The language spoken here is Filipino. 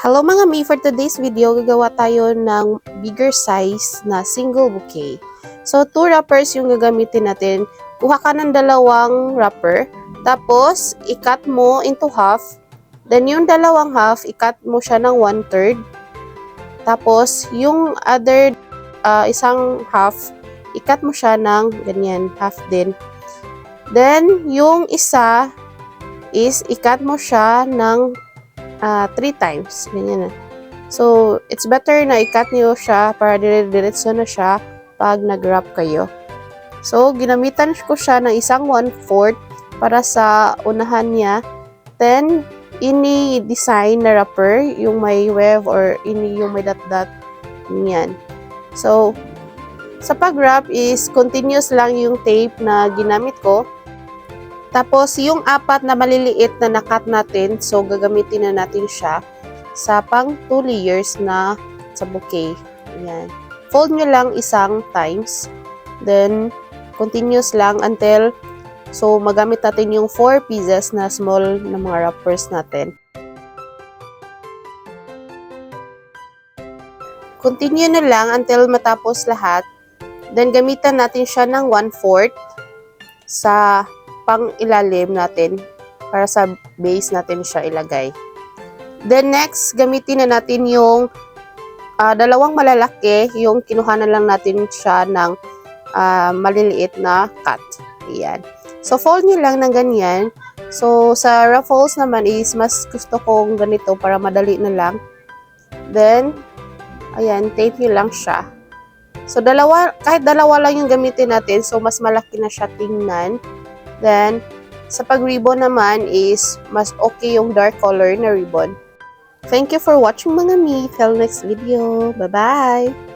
Hello mga mi, for today's video, gagawa tayo ng bigger size na single bouquet. So, 2 wrappers yung gagamitin natin. Kuha ka ng dalawang wrapper, tapos i-cut mo into half. Then, yung dalawang half, i-cut mo siya ng 1/3. Tapos, yung other isang half, i-cut mo siya ng ganyan, half din. Then, yung isa is i-cut mo siya ng 3 times. Ganyan na. So, it's better na i-cut niyo siya para dire-diretso na siya pag nag-wrap kayo. So, ginamitan ko siya ng isang 1/4 para sa unahan niya. Then, ini-design na wrapper, yung may wave or yung may dot-dot. Yan. So, sa pag-wrap is continuous lang yung tape na ginamit ko. Tapos, yung 4 na maliliit na nakat natin, so gagamitin na natin siya sa pang 2 layers na sa bouquet. Ayan. Fold nyo lang isang times. Then, continuous lang until, so magamit natin yung 4 pieces na small na mga wrappers natin. Continue na lang until matapos lahat. Then, gamitan natin siya ng 1/4 sa pang ilalim natin para sa base natin siya ilagay. Then next, gamitin na natin yung dalawang malalaki, yung kinuha na lang natin siya ng maliliit na cut. Ayan. So, fold nyo lang ng ganyan. So, sa ruffles naman is mas gusto kong ganito para madali na lang. Then, ayan, tape nyo lang siya. So, kahit dalawa lang yung gamitin natin, so mas malaki na siya tingnan. Then, sa pag-ribbon naman is mas okay yung dark color na ribbon. Thank you for watching mga mi. Till next video. Bye-bye!